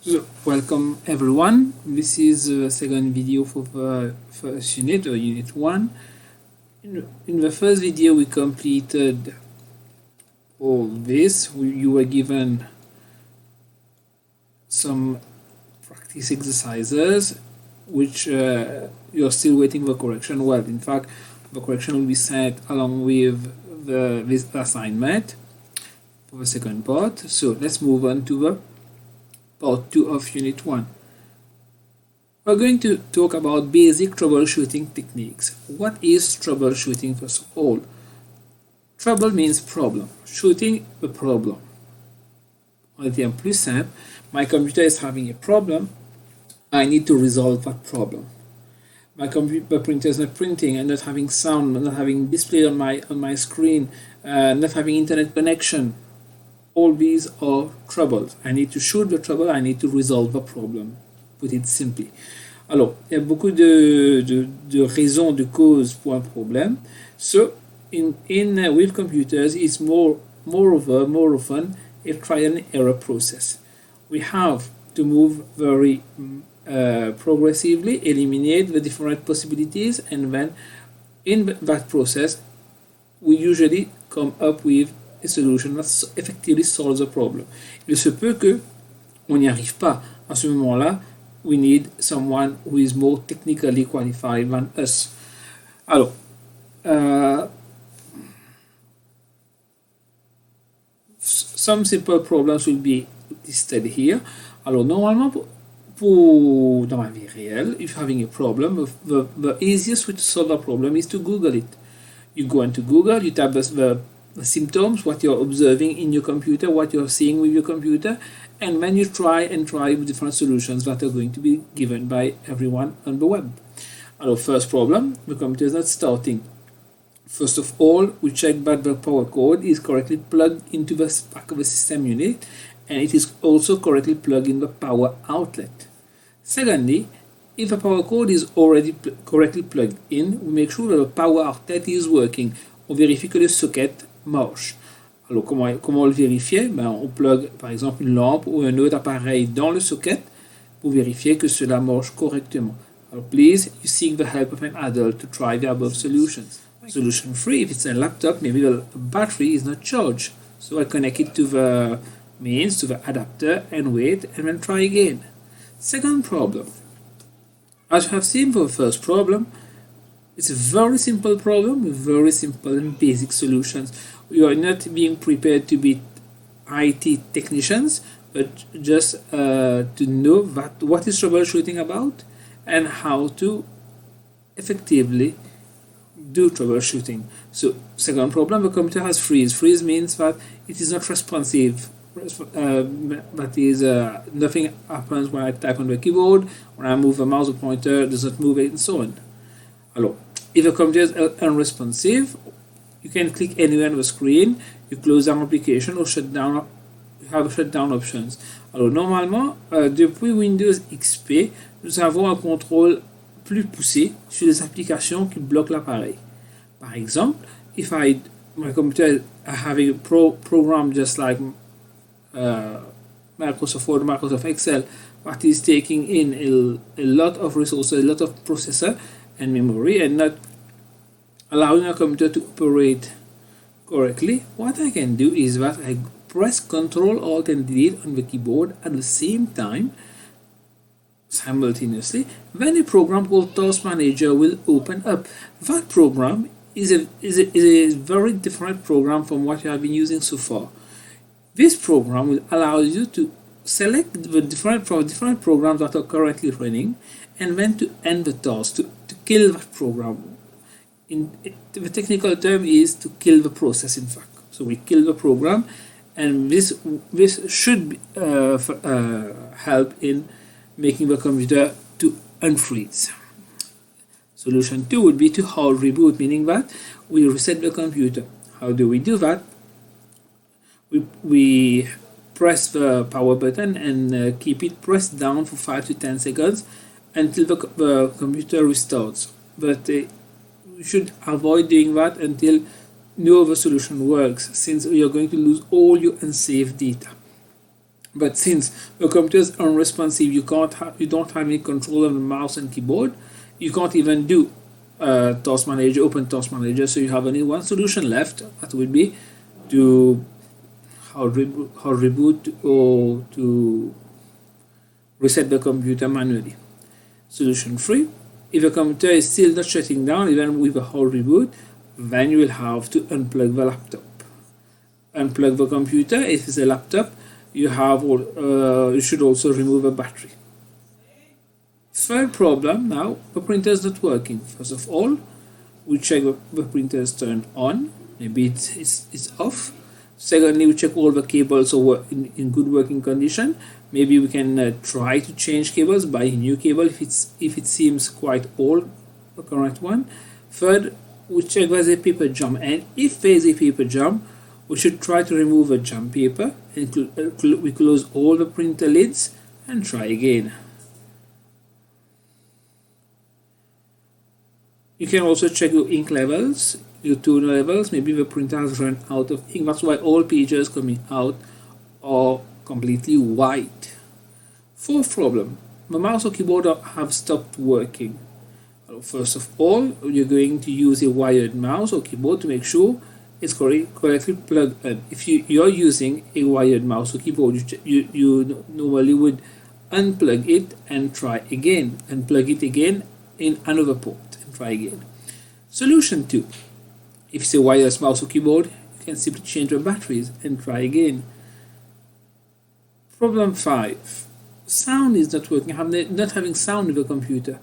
So, welcome everyone. This is the second video for the first unit, or unit 1. In the first video we completed all this. You were given some practice exercises which you're still waiting for correction. Well, in fact, the correction will be sent along with this assignment for the second part. So let's move on to the part 2 of unit 1. We're going to talk about basic troubleshooting techniques. What is troubleshooting first of all? Trouble means problem. Shooting the problem. En termes plus simple, my computer is having a problem. I need to resolve that problem. My computer printer is not printing and not having sound, not having display on my screen, not having internet connection. All these are troubles. I need to shoot the trouble, I need to resolve the problem. Put it simply. Alors, il y a beaucoup de raisons, de causes pour un problème. So, with computers, it's more often a trial and error process. We have to move very progressively, eliminate the different possibilities, and then in that process, we usually come up with a solution that effectively solves the problem. Il se peut que on n'y arrive pas. À ce moment-là, we need someone who is more technically qualified than us. Alors, some simple problems will be listed here. Alors, normalement, dans la vie réelle, if you're having a problem, the easiest way to solve a problem is to Google it. You go into Google, you type the symptoms, what you're observing in your computer, what you're seeing with your computer, and then you try different solutions that are going to be given by everyone on the web. Our first problem, the computer is not starting. First of all, we check that the power cord is correctly plugged into the back of the system unit, and it is also correctly plugged in the power outlet. Secondly, if the power cord is already correctly plugged in, we make sure that the power outlet is working. On vérifie que le socket marche. Alors, comment le vérifier? On plug par exemple une lampe ou un autre appareil dans le socket pour vérifier que cela marche correctement. Alors, please, you seek the help of an adult to try the above solutions. Solution 3, if it's a laptop, maybe the battery is not charged. So I connect it to the mains, to the adapter, and wait, and then try again. Second problem. As you have seen for the first problem, it's a very simple problem with very simple and basic solutions. We are not being prepared to be IT technicians, but just to know what is troubleshooting about and how to effectively do troubleshooting. So, second problem, the computer has freeze. Freeze means that it is not responsive. That is, nothing happens when I type on the keyboard, when I move the mouse pointer, it does not move it, and so on. Alors, if the computer is unresponsive, you can click anywhere on the screen, you close down application or shut down. You have shutdown options. Alors normalement, depuis Windows XP, nous avons un contrôle plus poussé sur les applications qui bloquent l'appareil. Par exemple, if my computer having a program just like Microsoft Word, Microsoft Excel, that is taking in a lot of resources, a lot of processor and memory, and not allowing a computer to operate correctly, what I can do is that I press Ctrl Alt and Delete on the keyboard at the same time, simultaneously. Then a program called Task Manager will open up. That program is a very different program from what you have been using so far. This program will allow you to select the different programs that are currently running, and then to end the task, to kill that program. The technical term is to kill the process, in fact. So we kill the program, and this should help in making the computer to unfreeze. Solution 2 would be to hard reboot, meaning that we reset the computer. How do we do that? We press the power button and keep it pressed down for 5 to 10 seconds until the computer restarts. But you should avoid doing that until no other solution works, since you're going to lose all your unsaved data. But since the computer is unresponsive, you don't have any control of the mouse and keyboard. You can't even do Task Manager, open Task Manager. So you have only one solution left. That would be to hard reboot or to reset the computer manually. Solution 3: if the computer is still not shutting down even with a hard reboot, then you will have to unplug the laptop. Unplug the computer. If it's a laptop, you should also remove the battery. Third problem, now the printer is not working. First of all, we check the printer is turned on. Maybe it's off. Secondly, we check all the cables are in good working condition. Maybe we can try to change cables, buy a new cable if it seems quite old, the current one. Third, we check whether there's a paper jam, and if there is a paper jam, we should try to remove the jam paper, and we close all the printer lids and try again. You can also check your ink levels, your toner levels. Maybe the printer has run out of ink. That's why all pages coming out are completely white. Fourth problem, the mouse or keyboard have stopped working. First of all, you're going to use a wired mouse or keyboard to make sure it's correctly plugged in. If you're using a wired mouse or keyboard, you normally would unplug it and try again, and plug it again in another port and try again. Solution 2: if it's a wireless mouse or keyboard, you can simply change the batteries and try again. Problem 5: sound is not working. Not having sound in the computer.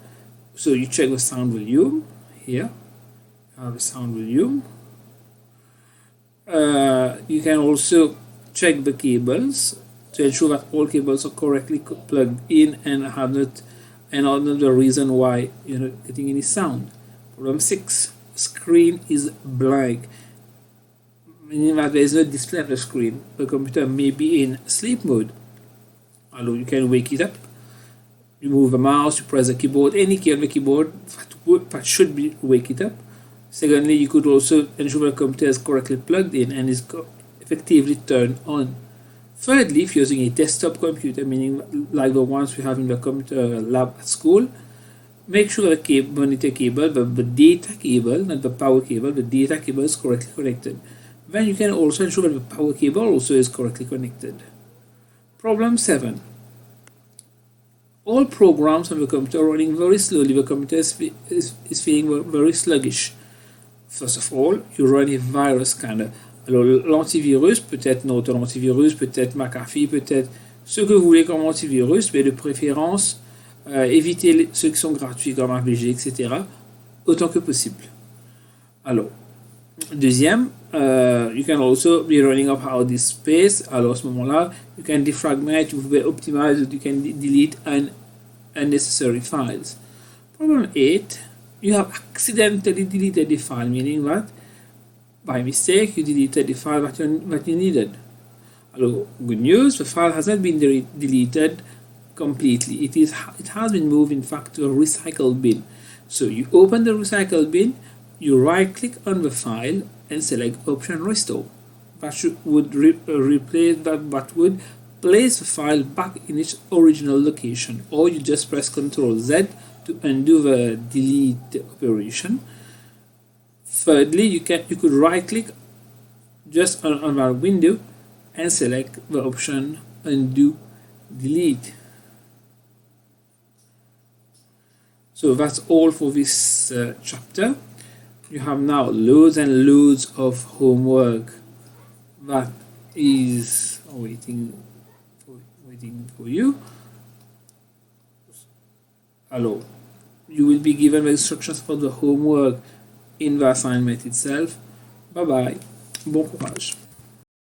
So you check the sound volume. Here I have a sound volume. You can also check the cables to ensure that all cables are correctly plugged in and are not the reason why you're not getting any sound. Problem 6: screen is blank, meaning that there is no display on the screen. The computer may be in sleep mode. Although you can wake it up. You move the mouse, you press the keyboard, any key on the keyboard that should be wake it up. Secondly, you could also ensure the computer is correctly plugged in and is effectively turned on. Thirdly, if you're using a desktop computer, meaning like the ones we have in the computer lab at school, make sure the monitor cable, the data cable, not the power cable, the data cable is correctly connected. Then you can also ensure that the power cable also is correctly connected. Problem 7. All programs on the computer are running very slowly. The computer is feeling very sluggish. First of all, you run a virus scanner. Alors l'antivirus, peut-être Norton antivirus, peut-être McAfee, peut-être ce que vous voulez comme antivirus, mais de préférence évitez ceux qui sont gratuits comme AVG, etc. autant que possible. Alors, deuxième, you can also be running up hard disk space. Alors à ce moment-là, you can defragment, vous pouvez optimize, you can delete unnecessary files. Problem 8, you have accidentally deleted the file, meaning that by mistake you deleted the file that you needed. Alors, good news, the file has not been deleted completely. It has been moved, in fact, to a recycle bin. So you open the recycle bin, you right click on the file and select option restore. That would would place the file back in its original location, or you just press Ctrl Z to undo the delete operation. Thirdly, you could right click just on our window and select the option undo delete. So that's all for this chapter. You have now loads and loads of homework that is waiting for you. Hello. You will be given the instructions for the homework in the assignment itself. Bye bye. Bon courage.